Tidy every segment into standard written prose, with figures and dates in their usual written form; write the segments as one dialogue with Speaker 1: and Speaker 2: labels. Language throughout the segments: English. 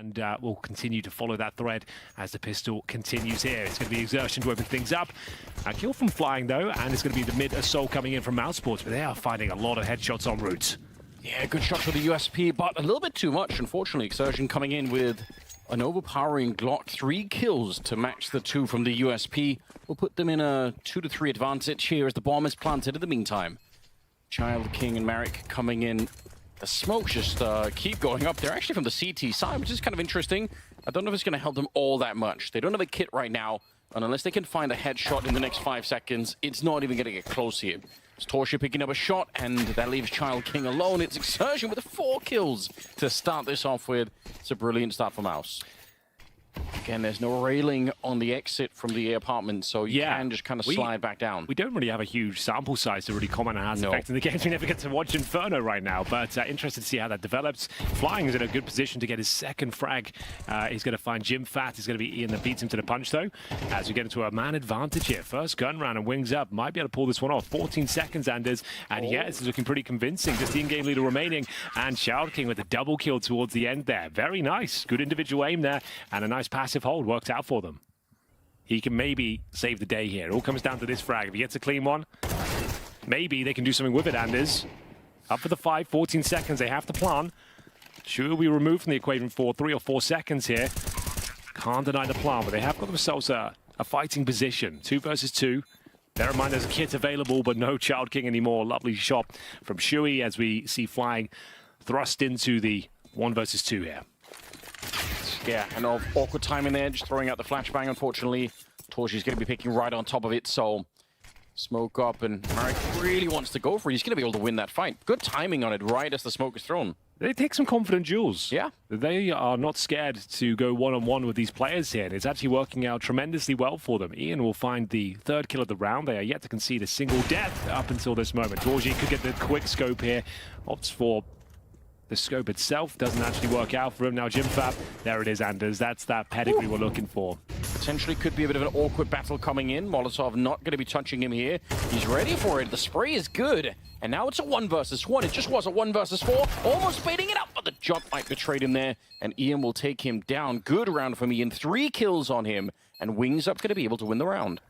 Speaker 1: And we'll continue to follow that thread as the pistol continues here. It's going to be exertion to open things up. A kill from Flying, though, and it's going to be the mid-assault coming in from MOUZ Sports, but they are finding a lot of headshots en route.
Speaker 2: Yeah, good shot for the USP, but a little bit too much, unfortunately. Exertion coming in with an overpowering Glock. 3 kills to match the 2 from the USP. Will put them in a 2-3 advantage here as the bomb is planted in the meantime. Child, King, and Marek coming in. The smokes just keep going up. They're actually from the CT side, which is kind of interesting. I don't know if it's going to help them all that much. They don't have a kit right now, and unless they can find a headshot in the next 5 seconds, it's not even going to get close here. It's Torsia picking up a shot, and that leaves Child King alone. It's Exertion with 4 kills to start this off with. It's a brilliant start for MOUZ. Again, there's no railing on the exit from the apartment, so you can just kind of slide back down.
Speaker 1: We don't really have a huge sample size to really comment on how it's affecting the games. We never get to watch Inferno right now, but interested to see how that develops. Flying is in a good position to get his second frag. He's going to find Jim Fat. It's going to be Ian that beats him to the punch, though, as we get into a man advantage here. First gun round and wings up. Might be able to pull this one off. 14 seconds, Anders. And yeah, this is looking pretty convincing. Just the in-game leader remaining. And Child King with a double kill towards the end there. Very nice. Good individual aim there. And a nice passive hold worked out for them. He can maybe save the day here. It all comes down to this frag. If he gets a clean one, maybe they can do something with it, Anders. Up for the 5, 14 seconds. They have to plan. Sure, will be removed from the equation for 3 or 4 seconds here. Can't deny the plan, but they have got themselves a fighting position. 2 versus 2. Bear in mind there's a kit available, but no Child King anymore. Lovely shot from Shui as we see Flying thrust into the 1 versus 2 here.
Speaker 2: Yeah, and awkward timing there, just throwing out the flashbang, unfortunately. Torchi's going to be picking right on top of it, so smoke up, and Marek really wants to go for it. He's going to be able to win that fight. Good timing on it right as the smoke is thrown.
Speaker 1: They take some confident duels.
Speaker 2: Yeah.
Speaker 1: They are not scared to go one-on-one with these players here, and it's actually working out tremendously well for them. Ian will find the 3rd kill of the round. They are yet to concede a single death up until this moment. Torchi could get the quick scope here, opts for the scope itself, doesn't actually work out for him. Now Jim Fab, there it is, Anders. That's that pedigree we're looking for.
Speaker 2: Potentially could be a bit of an awkward battle coming in. Molotov not going to be touching him here. He's ready for it. The spray is good. And now it's a 1 versus 1. It just was a 1 versus 4. Almost baiting it up, but the jump might betrayed him there. And Ian will take him down. Good round from Ian. 3 kills on him. And Wings Up going to be able to win the round.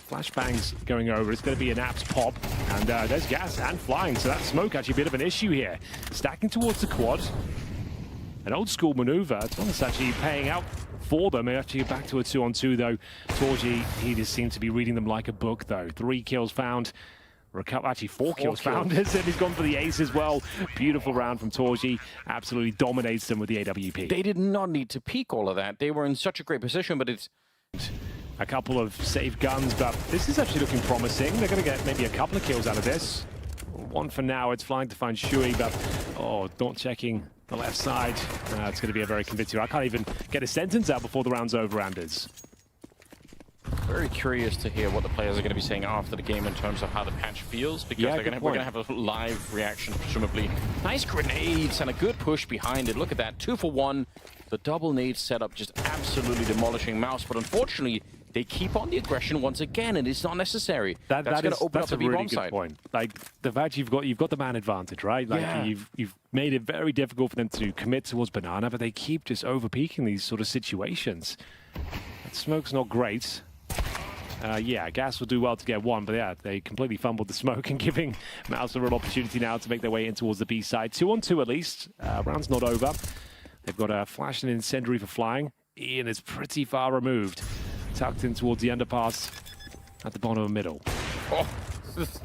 Speaker 1: Flashbangs going over. It's going to be an apps pop. And there's gas and Flying. So that smoke actually a bit of an issue here. Stacking towards the quad. An old school maneuver. It's one that's actually paying out for them. They're actually back to a 2-on-2 though. Torchi, he just seems to be reading them like a book though. 3 kills found. Actually 4 kills found. And he's gone for the ace as well. Beautiful round from Torchi. Absolutely dominates them with the AWP.
Speaker 2: They did not need to peek all of that. They were in such a great position, but it's
Speaker 1: a couple of safe guns, but this is actually looking promising. They're going to get maybe a couple of kills out of this. 1 for now. It's Flying to find Shui, but not checking the left side. It's going to be a very convincing. I can't even get a sentence out before the round's over, Anders.
Speaker 2: Very curious to hear what the players are going to be saying after the game in terms of how the patch feels, because we're going to have a live reaction, presumably. Nice grenades and a good push behind it. Look at that, 2 for 1. The double nade setup just absolutely demolishing MOUZ, but unfortunately, they keep on the aggression once again, and it's not necessary. That's going to open up the B-bomb side.
Speaker 1: Point. Like the fact you've got the man advantage, right? Like you've made it very difficult for them to commit towards banana, but they keep just over-peaking these sort of situations. That smoke's not great. Yeah, gas will do well to get 1, but yeah, they completely fumbled the smoke and giving MOUZ a real opportunity now to make their way in towards the B side. 2-on-2 at least. Round's not over. They've got a flash and incendiary for Flying. Ian is pretty far removed. Tucked in towards the underpass at the bottom of the middle.
Speaker 2: Oh,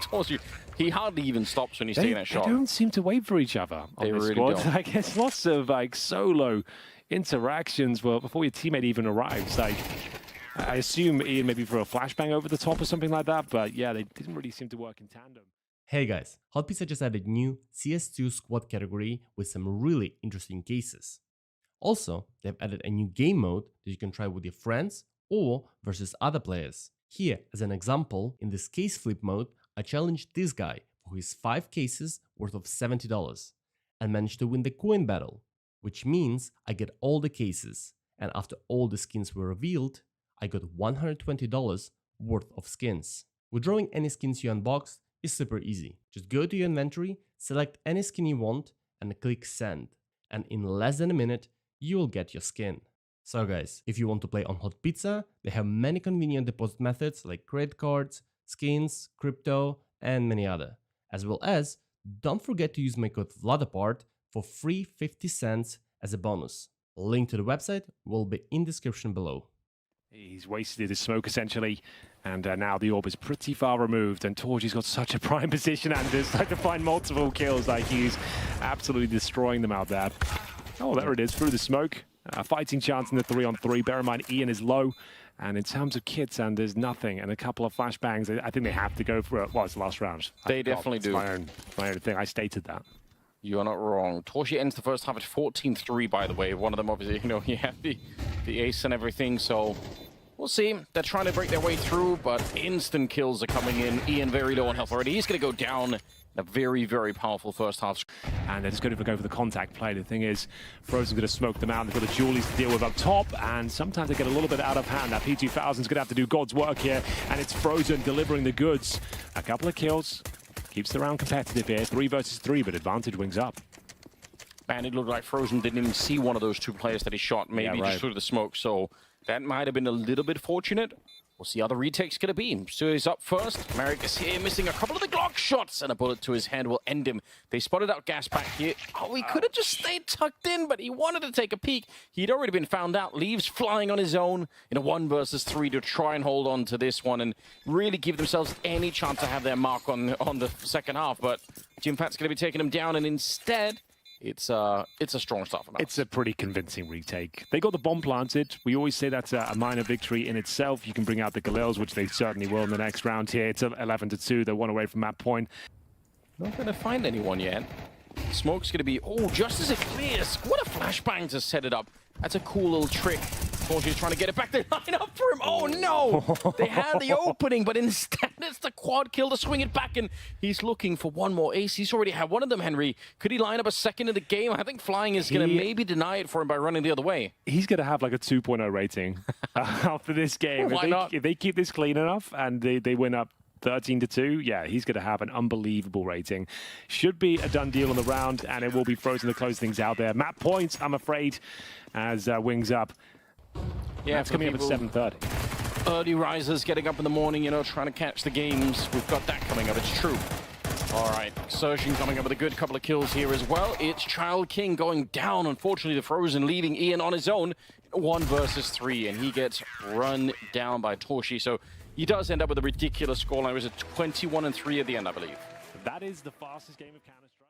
Speaker 2: told you. He hardly even stops when he's taking that shot.
Speaker 1: They don't seem to wait for each other on this squad. Don't. Like, it's lots of like solo interactions before your teammate even arrives. Like, I assume Ian maybe for a flashbang over the top or something like that, but yeah, they didn't really seem to work in tandem.
Speaker 3: Hey guys, Hot Pizza just added new CS2 squad category with some really interesting cases. Also, they've added a new game mode that you can try with your friends or versus other players. Here, as an example, in this case flip mode, I challenged this guy for his 5 cases worth of $70 and managed to win the coin battle, which means I get all the cases, and after all the skins were revealed, I got $120 worth of skins. Withdrawing any skins you unboxed is super easy. Just go to your inventory, select any skin you want, and click send. And in less than a minute, you'll get your skin. So guys, if you want to play on Hot Pizza, they have many convenient deposit methods like credit cards, skins, crypto, and many other. As well as, don't forget to use my code VLADAPART for free 50 cents as a bonus. Link to the website will be in description below.
Speaker 1: He's wasted his smoke essentially, and now the orb is pretty far removed, and Torgy's got such a prime position, and is trying to find multiple kills. Like, he's absolutely destroying them out there. Oh, there it is, through the smoke. Fighting chance in the 3-on-3. Bear in mind, Ian is low. And in terms of kits, and there's nothing, and a couple of flashbangs, I think they have to go for it. Well, it's the last round.
Speaker 2: They definitely do.
Speaker 1: My own thing. I stated that.
Speaker 2: You are not wrong. Torgy ends the first half at 14-3, by the way. One of them, obviously, you know, he had the ace and everything, so we'll see. They're trying to break their way through, but instant kills are coming in. Ian very low on health already. He's going to go down. A very, very powerful first half.
Speaker 1: And they're just going to go for the contact play. The thing is, Frozen's going to smoke them out. They've got the Julies to deal with up top, and sometimes they get a little bit out of hand. That P2000's going to have to do God's work here, and it's Frozen delivering the goods. A couple of kills. Keeps the round competitive here. 3 versus 3, but advantage wings up.
Speaker 2: And it looked like Frozen didn't even see one of those two players that he shot, maybe just through the smoke, so that might have been a little bit fortunate. We'll see how the retake's going to be. So he's up first. Merrick is here, missing a couple of the Glock shots, and a bullet to his head will end him. They spotted out gas back here. Oh, he could have just stayed tucked in, but he wanted to take a peek. He'd already been found out. Leaves flying on his own in a 1 versus 3 to try and hold on to this one and really give themselves any chance to have their mark on the second half. But Jim Fat's going to be taking him down, and instead, it's a strong start for MOUZ.
Speaker 1: It's a pretty convincing retake. They got the bomb planted. We always say that's a minor victory in itself. You can bring out the Galils, which they certainly will in the next round here. It's 11-2. They're 1 away from that point.
Speaker 2: Not going to find anyone yet. Smoke's going to be, oh, just as it clears. What a flashbang to set it up. That's a cool little trick. Torgy's trying to get it back. They line up for him. Oh, no. They had the opening, but instead it's the quad kill to swing it back, and he's looking for one more ace. He's already had one of them, Henry. Could he line up a second in the game? I think Flying is going to maybe deny it for him by running the other way.
Speaker 1: He's going to have like a 2.0 rating after this game.
Speaker 2: Why not?
Speaker 1: If they keep this clean enough and they win up 13-2, yeah, he's going to have an unbelievable rating. Should be a done deal on the round, and it will be Frozen to close things out there. Map points, I'm afraid, as Wings up. Yeah, it's coming up at 7:30.
Speaker 2: Early risers getting up in the morning, you know, trying to catch the games. We've got that coming up, it's true. All right, Surgeon coming up with a good couple of kills here as well. It's Child King going down. Unfortunately, the Frozen leaving Ian on his own. 1 versus 3, and he gets run down by Torgy. So he does end up with a ridiculous scoreline. It was a 21-3 at the end, I believe.
Speaker 1: That is the fastest game of Counter-Strike.